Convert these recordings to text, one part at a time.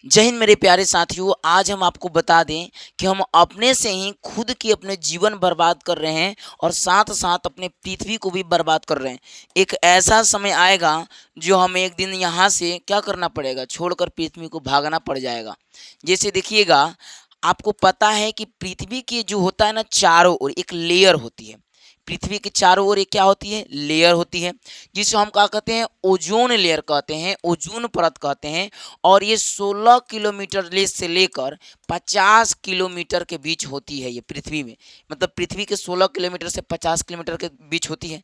जय हिंद मेरे प्यारे साथियों। आज हम आपको बता दें कि हम अपने से ही खुद की अपने जीवन बर्बाद कर रहे हैं और साथ साथ अपने पृथ्वी को भी बर्बाद कर रहे हैं। एक ऐसा समय आएगा जो हमें एक दिन यहाँ से क्या करना पड़ेगा, छोड़कर पृथ्वी को भागना पड़ जाएगा। जैसे देखिएगा, आपको पता है कि पृथ्वी की जो होता है ना, चारों ओर एक लेयर होती है। पृथ्वी के चारों ओर एक क्या होती है, लेयर होती है, जिसे हम क्या कहते हैं, ओजोन लेयर कहते हैं, ओजोन परत कहते हैं। और ये 16 किलोमीटर से लेकर 50 किलोमीटर के बीच होती है ये पृथ्वी में। मतलब पृथ्वी के 16 किलोमीटर से 50 किलोमीटर के बीच होती है।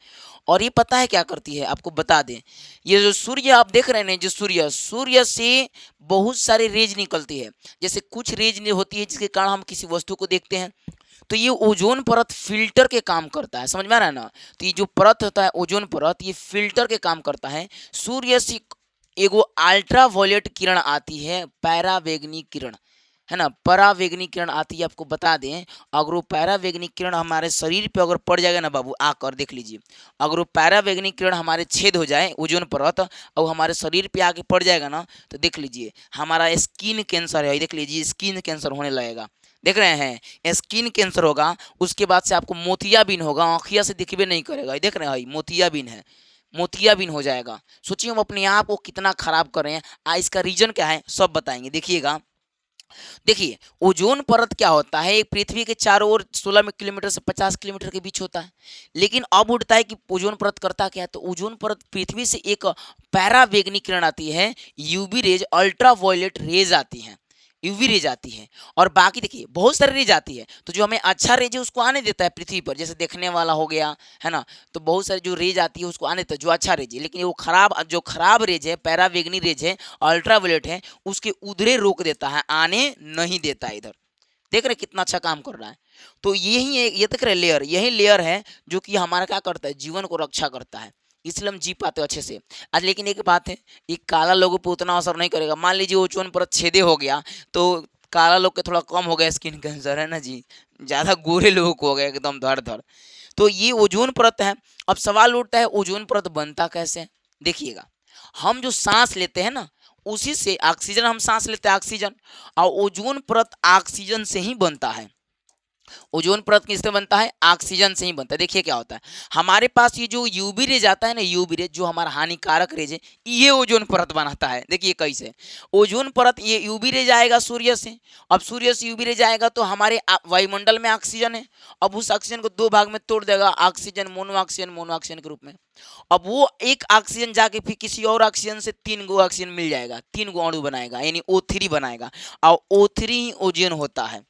और ये पता है क्या करती है, आपको बता दें, ये जो सूर्य आप देख रहे हैं, जो सूर्य सूर्य से बहुत सारी रेज निकलती है। जैसे कुछ रेज होती है जिसके कारण हम किसी वस्तु को देखते हैं, तो ये ओजोन परत फिल्टर के काम करता है। समझ में आ रहा है ना? तो ये जो परत होता है, ओजोन परत, ये फिल्टर के काम करता है। सूर्य से एगो अल्ट्रा वायलेट किरण आती है, पैरावेगनी किरण, है ना, परावैंगनिक किरण आती है। आपको बता दें, अगर वो पैरावैंगनिक किरण हमारे शरीर पे अगर पड़ जाएगा ना बाबू, आकर देख लीजिए, अगर वो पैरावैंगनिक किरण हमारे छेद हो जाए ओजोन परत और हमारे शरीर पे आके पड़ जाएगा ना, तो देख लीजिए हमारा स्किन कैंसर है। देख लीजिए स्किन कैंसर होने लगेगा। देख रहे हैं, स्किन कैंसर होगा। उसके बाद से आपको मोतियाबिंद होगा, आँखिया से दिखबे नहीं करेगा। देख रहे हैं, मोतियाबिंद है, मोतियाबिंद हो जाएगा। सोचिए हम अपने आप को कितना खराब कर रहे हैं। इसका रीजन क्या है, सब बताएंगे। देखिएगा, देखिए ओजोन परत क्या होता है, एक पृथ्वी के चारों ओर 16 किलोमीटर से 50 किलोमीटर के बीच होता है। लेकिन अब उठता है कि ओजोन परत करता क्या है, तो ओजोन परत पृथ्वी से एक पैरावैंगनिक किरण आती है, UV rays, ultraviolet rays आती हैं, यूवी रेज आती है। और बाकी देखिए बहुत सारी रेज आती है, तो जो हमें अच्छा रेज है उसको आने देता है पृथ्वी पर, जैसे देखने वाला हो गया, है ना। तो बहुत सारी जो रेज आती है उसको आने देता है, जो अच्छा रेज है। लेकिन वो खराब, जो खराब रेज है, पैरावेगनी रेज है, अल्ट्रावायलेट है, उसके उधरे रोक देता है, आने नहीं देता है इधर। देख रहे कितना अच्छा काम कर रहा है। तो यही है, ये देख रहे लेयर, यही लेयर है जो कि हमारा क्या करता है, जीवन को रक्षा करता है, इसलिए हम जी पाते हैं अच्छे से। आज लेकिन एक बात है, ये काला लोगों पर उतना असर नहीं करेगा। मान लीजिए ओजोन परत छेदे हो गया, तो काला लोग के थोड़ा कम हो गया स्किन कैंसर, है ना जी, ज़्यादा गोरे लोगों को हो गया एकदम धड़ धड़। तो ये ओजोन परत है। अब सवाल उठता है, ओजोन परत बनता कैसे है? देखिएगा, हम जो सांस लेते हैं ना, उसी से ऑक्सीजन, हम सांस लेते हैं ऑक्सीजन, और ओजोन परत ऑक्सीजन से ही बनता है। ओजोन परत किससे बनता है, ऑक्सीजन से ही बनता है। देखिए क्या होता है, हमारे पास ये जो यूवी रेज आता है ना, यूवी रेज जो हमारा हानिकारक रेज है, ये ओजोन परत बनाता है। देखिए कैसे, ओजोन परत, ये यूवी रेज आएगा सूर्य से। अब सूर्य से यूवी रेज आएगा तो हमारे वायुमंडल में ऑक्सीजन है। अब उस ऑक्सीजन को दो भाग में तोड़ देगा, oxygen, mono oxygen, mono oxygen के रूप में। अब वो एक ऑक्सीजन जाके फिर किसी और ऑक्सीजन से तीन गो ऑक्सीजन मिल जाएगा, तीन गो अणु बनाएगा, यानी O3 बनाएगा। और O3 ही ओजोन होता है।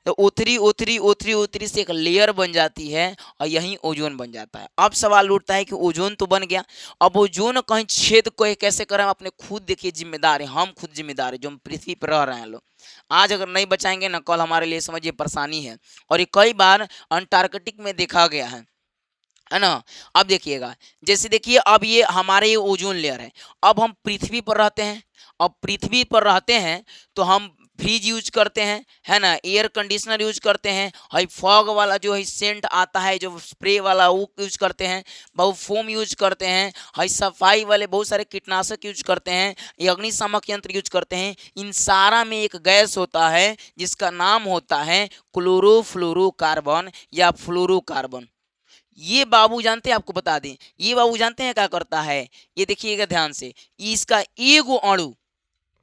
तो O3 O3 O3 O3 से एक लेयर बन जाती है और यही ओजोन बन जाता है। अब सवाल उठता है कि ओजोन तो बन गया, अब ओजोन कहीं छेद को कैसे करें, हम अपने खुद देखिए जिम्मेदार है, हम खुद जिम्मेदार है जो हम पृथ्वी पर रह रहे हैं लोग। आज अगर नहीं बचाएंगे ना, कल हमारे लिए समझिए परेशानी है। और ये कई बार अंटार्कटिक में देखा गया है ना। अब देखिएगा, जैसे देखिए, अब ये हमारे ये ओजोन लेयर है। अब हम पृथ्वी पर रहते हैं, अब पृथ्वी पर रहते हैं तो हम फ्रिज यूज करते हैं, है ना, एयर कंडीशनर यूज करते हैं, हाई फॉग वाला जो है सेंट आता है, जो स्प्रे वाला, वो यूज करते हैं, बहुत फोम यूज करते हैं, हाई सफाई वाले बहुत सारे कीटनाशक यूज करते हैं, ये अग्निशामक यंत्र यूज करते हैं। इन सारा में एक गैस होता है जिसका नाम होता है क्लोरोफ्लोरोकार्बन या फ्लोरोकार्बन। ये बाबू जानते हैं, आपको बता दें, ये बाबू जानते हैं क्या करता है, ये देखिएगा ध्यान से, इसका एगो अणु,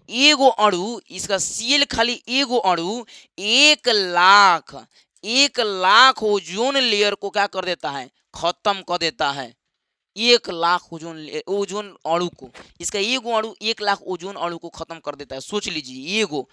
एगो अणु, इसका सील खाली एगो अणु 1 लाख, 1 लाख ओजोन लेयर को क्या कर देता है, खत्म कर देता है। 1 लाख ओजोन अणु को, इसका एगो अणु 1 लाख ओजोन अणु को खत्म कर देता है। सोच लीजिए एगो।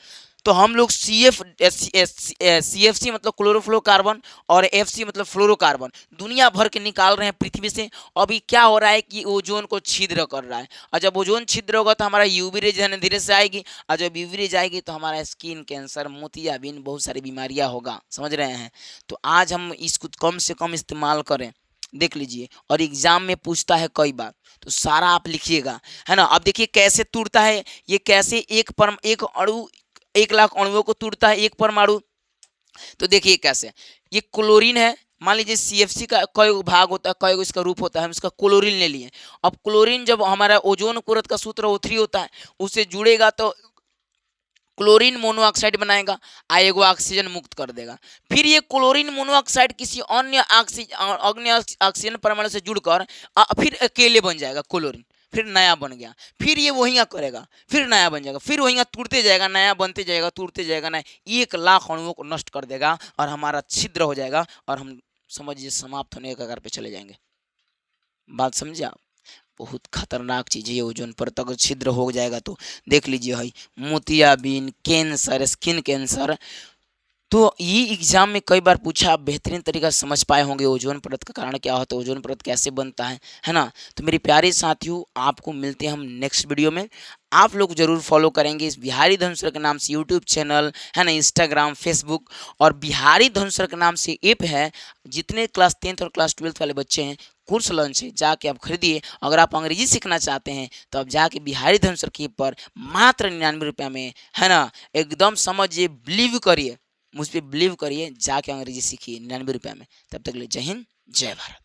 तो हम लोग CFC मतलब क्लोरोफ्लोरोकार्बन और FC मतलब फ्लोरोकार्बन दुनिया भर के निकाल रहे हैं पृथ्वी से। अभी क्या हो रहा है कि ओजोन को छिद्र कर रहा है, और जब ओजोन छिद्र होगा तो हमारा यूवी रेज धीरे से आएगी, और जब यूवी रेज आएगी तो हमारा स्किन कैंसर, मोतियाबिंद, बहुत सारी बीमारियां होगा। समझ रहे हैं? तो आज हम इसको कम से कम इस्तेमाल करें, देख लीजिए। और एग्जाम में पूछता है कई बार, तो सारा आप लिखिएगा, है ना। अब देखिए कैसे टूटता है, ये कैसे एक अणु 1 लाख अणुओं को टूटता है, एक परमाणु। तो देखिए कैसे, ये क्लोरीन है, मान लीजिए CFC का कई भाग होता है, कई इसका रूप होता है, हम इसका क्लोरीन ले लिए। अब क्लोरीन जब हमारा ओजोन परत का सूत्र O3 होता है, उससे जुड़ेगा तो क्लोरीन मोनोऑक्साइड बनाएगा, एगो ऑक्सीजन मुक्त कर देगा। फिर ये क्लोरीन मोनोऑक्साइड किसी अन्य ऑक्सीजन परमाणु से जुड़कर फिर अकेले बन जाएगा क्लोरीन, फिर नया बन गया। फिर ये वही करेगा, फिर नया बन जाएगा, फिर वही टूटते जाएगा, नया बनते जाएगा, टूटते जाएगा, नया 1 लाख अणुओं को नष्ट कर देगा और हमारा छिद्र हो जाएगा और हम समझिए समाप्त होने के कगार पे चले जाएंगे। बात समझे आप? बहुत खतरनाक चीज़ है ये ओजोन परत। अगर छिद्र हो जाएगा तो देख लीजिए भाई, मोतियाबिंद, कैंसर, स्किन कैंसर। तो ये एग्जाम में कई बार पूछा, आप बेहतरीन तरीका से समझ पाए होंगे ओजोन परत का कारण क्या होता है, ओजोन परत कैसे बनता है ना। तो मेरे प्यारे साथियों, आपको मिलते हैं हम नेक्स्ट वीडियो में। आप लोग जरूर फॉलो करेंगे इस बिहारी धनुषर के नाम से यूट्यूब चैनल है ना, इंस्टाग्राम, फेसबुक, और बिहारी धनुषर के नाम से ऐप है। जितने क्लास 10th और क्लास 12th वाले बच्चे हैं, कोर्स लॉन्च है, जाके आप खरीदिए। अगर आप अंग्रेजी सीखना चाहते हैं तो आप जाके बिहारी धनुषर के ऐप पर मात्र 99 रुपये में है ना, एकदम समझिए, बिलीव करिए, मुझ पर बिलीव करिए, जाके अंग्रेजी सीखिए 99 रुपये में। तब तक के लिए जय हिंद, जय भारत।